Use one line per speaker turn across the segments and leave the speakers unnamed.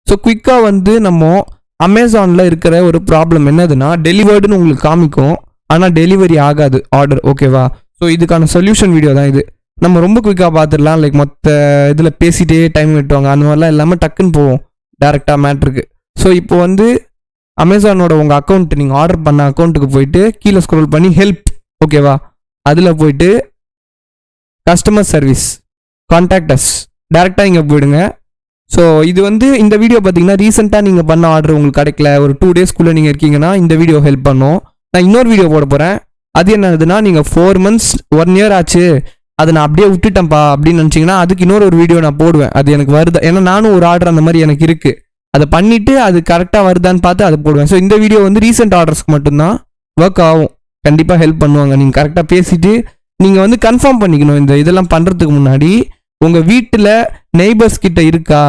So குயிக்காக வந்து நம்ம அமேசானில் இருக்கிற ஒரு ப்ராப்ளம் என்னதுன்னா, டெலிவர்டுன்னு உங்களுக்கு காமிக்கும், ஆனால் டெலிவரி ஆகாது ஆர்டர். ஓகேவா? ஸோ இதுக்கான சொல்யூஷன் வீடியோ தான் இது. நம்ம ரொம்ப குயிக்காக பார்த்துடலாம். லைக் மொத்த இதில் பேசிகிட்டே டைம் விட்டுவாங்க, அந்த மாதிரிலாம் இல்லாமல் டக்குன்னு போவோம் டேரெக்டாக மேட்ருக்கு. ஸோ இப்போ வந்து அமேசானோட உங்கள் அக்கௌண்ட், நீங்கள் ஆர்டர் பண்ண அக்கௌண்ட்டுக்கு போயிட்டு கீழே ஸ்க்ரோல் பண்ணி ஹெல்ப், ஓகேவா, அதில் போயிட்டு கஸ்டமர் சர்வீஸ், கான்டாக்ட் அஸ், டேரெக்டாக இங்கே போயிடுங்க. ஸோ இது வந்து இந்த வீடியோ பார்த்தீங்கன்னா ரீசெண்டாக நீங்கள் பண்ண ஆர்டர் உங்களுக்கு கிடைக்கல, ஒரு 2 டேஸ்க்குள்ளே நீங்கள் இருக்கீங்கன்னா இந்த வீடியோ ஹெல்ப் பண்ணும். நான் இன்னொரு வீடியோ போட போகிறேன். அது என்னதுன்னா, நீங்கள் 4 months 1 year ஆச்சு, அதை நான் அப்படியே விட்டுட்டேன்ப்பா அப்படின்னு நினச்சிங்கன்னா அதுக்கு இன்னொரு வீடியோ நான் போடுவேன். அது எனக்கு வருது, ஏன்னா நானும் ஒரு ஆர்டர் அந்த மாதிரி எனக்கு இருக்குது, அதை பண்ணிவிட்டு அது கரெக்டாக வருதான்னு பார்த்து அதை போடுவேன். ஸோ இந்த வீடியோ வந்து ரீசெண்ட் ஆர்டர்ஸ்க்கு மட்டும்தான் ஒர்க் ஆகும், கண்டிப்பாக ஹெல்ப் பண்ணுவாங்க. நீங்கள் கரெக்டாக பேசிவிட்டு நீங்கள் வந்து கன்ஃபார்ம் பண்ணிக்கணும். இதெல்லாம் பண்ணுறதுக்கு முன்னாடி உங்கள் வீட்டில் நெய்பர்ஸ் கிட்ட இருக்கா,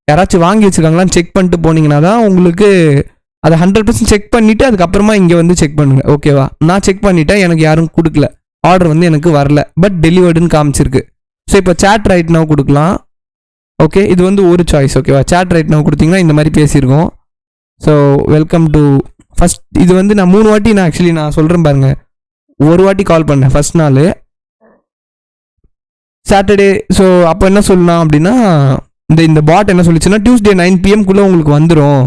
யாராச்சும் வாங்கி வச்சுருக்காங்களான்னு செக் பண்ணிட்டு போனீங்கன்னா தான் உங்களுக்கு அதை 100% செக் பண்ணிவிட்டு அதுக்கப்புறமா இங்கே வந்து செக் பண்ணுங்கள். ஓகேவா? நான் செக் பண்ணிவிட்டேன், எனக்கு யாரும் கொடுக்கல, ஆர்டர் வந்து எனக்கு வரல, பட் டெலிவர்டுன்னு காமிச்சிருக்கு. ஸோ இப்போ சேட் ரைட் நவ் கொடுக்கலாம். ஓகே, இது வந்து ஒரு சாய்ஸ். ஓகேவா? சேட் ரைட் நவ் கொடுத்தீங்கன்னா இந்த மாதிரி பேசியிருக்கோம். So welcome to first. இது வந்து நான் 3 வாட்டி நான் சொல்கிறேன் பாருங்க. ஒரு வாட்டி கால் பண்ணேன் ஃபர்ஸ்ட் நாள் சாட்டர்டே. ஸோ அப்போ என்ன சொல்லலாம் அப்படின்னா, இந்த பாட் என்ன சொல்லிச்சுன்னா, Tuesday 9 PM உங்களுக்கு வந்துடும்,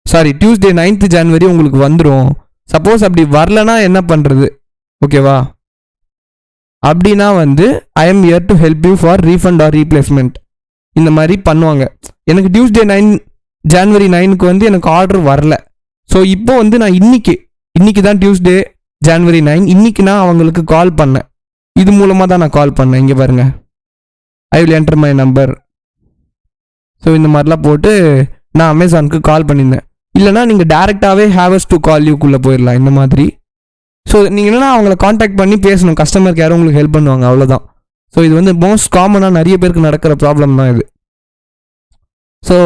சாரி Tuesday 9th January உங்களுக்கு வந்துடும். சப்போஸ் அப்படி வரலனா என்ன பண்ணுறது? ஓகேவா? அப்படின்னா வந்து I am here to help you for refund or replacement, இந்த மாதிரி பண்ணுவாங்க. எனக்கு Tuesday 9 January 9க்கு வந்து எனக்கு ஆர்டர் வரல. ஸோ இப்போ வந்து நான் இன்னைக்கு தான் Tuesday January 9, இன்னைக்கு நான் அவங்களுக்கு கால் பண்ணேன். இது மூலமாக தான் நான் கால் பண்ணேன். இங்கே பாருங்க, I will enter my number. So இந்த மாதிரிலாம் போட்டு நான் அமேசானுக்கு கால் பண்ணியிருந்தேன். இல்லைனா நீங்கள் டேரெக்டாகவே ஹேவர்ஸ் டு கால் யூக்குள்ளே போயிடலாம் இந்த மாதிரி. ஸோ நீங்கள் என்னென்னா அவங்கள காண்டாக்ட் பண்ணி பேசணும், கஸ்டமர் கேர் உங்களுக்கு ஹெல்ப் பண்ணுவாங்க, அவ்வளோதான். ஸோ இது வந்து மோஸ்ட் காமனாக நிறைய பேருக்கு நடக்கிற ப்ராப்ளம் தான் இது. ஸோ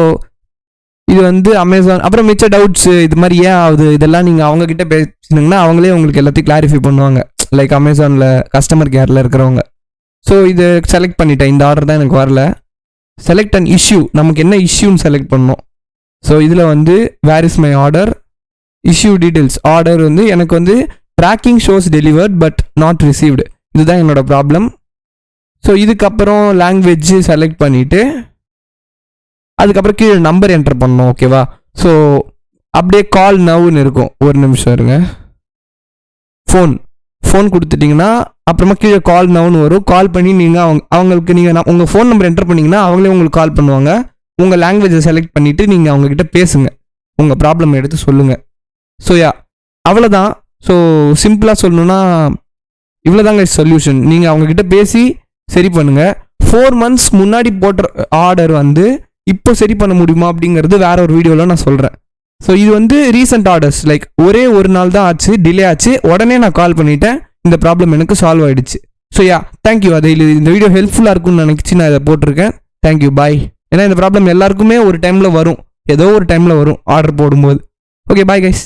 இது வந்து அமேசான். அப்புறம் மிச்ச டவுட்ஸு இது மாதிரி ஏன் ஆகுது, இதெல்லாம் நீங்கள் அவங்கக்கிட்ட பேசினீங்கன்னா அவங்களே உங்களுக்கு எல்லாத்தையும் கிளாரிஃபை பண்ணுவாங்க, லைக் அமேசானில் கஸ்டமர் கேரில் இருக்கிறவங்க. ஸோ இது செலக்ட் பண்ணிட்டேன், இந்த ஆர்டர் தான் எனக்கு வரல. செலக்ட் அண்ட் இஷ்யூ, நமக்கு என்ன இஷ்யூன்னு செலக்ட் பண்ணோம். ஸோ இதில் வந்து where is my order, issue details. Order வந்து எனக்கு வந்து tracking shows delivered but not received, இதுதான் என்னோட ப்ராப்ளம். ஸோ இதுக்கப்புறம் லாங்குவேஜ் செலக்ட் பண்ணிவிட்டு அதுக்கப்புறம் கீழே நம்பர் என்டர் பண்ணணும். ஓகேவா? ஸோ அப்படியே கால் நவ்னு இருக்கும், ஒரு நிமிஷம் இருங்க. ஃபோன் கொடுத்துட்டிங்கன்னா அப்புறமா கீழே கால் நவ்னு வரும். கால் பண்ணி நீங்கள் அவங்களுக்கு நீங்கள் உங்கள் ஃபோன் நம்பர் என்டர் பண்ணிங்கன்னா அவங்களே உங்களுக்கு கால் பண்ணுவாங்க. உங்கள் லாங்குவேஜை செலக்ட் பண்ணிவிட்டு நீங்கள் அவங்கக்கிட்ட பேசுங்க, உங்கள் ப்ராப்ளம் எடுத்து சொல்லுங்கள். ஸோ அவ்வளோதான். ஸோ சிம்பிளாக சொல்லணுன்னா இவ்வளோதாங்க சொல்யூஷன். நீங்கள் அவங்கக்கிட்ட பேசி சரி பண்ணுங்கள். 4 months முன்னாடி போட்ட ஆர்டர் வந்து இப்போ சரி பண்ண முடியுமா அப்படிங்கிறது வேற ஒரு வீடியோவில் நான் சொல்கிறேன். ஸோ இது வந்து ரீசெண்ட் ஆர்டர்ஸ், லைக் ஒரே ஒரு நாள் தான் ஆச்சு, டிலே ஆச்சு, உடனே நான் கால் பண்ணிட்டேன், இந்த ப்ராப்ளம் எனக்கு சால்வ் ஆகிடுச்சு. So thank you. அது இந்த வீடியோ ஹெல்ப்ஃபுல்லாக இருக்கும்னு நினச்சி நான் இதை போட்டிருக்கேன். தேங்க்யூ, பாய். ஏன்னா இந்த ப்ராப்ளம் எல்லாருக்குமே ஒரு டைமில் வரும், ஏதோ ஒரு டைமில் வரும் ஆர்டர் போடும்போது. Okay, bye guys.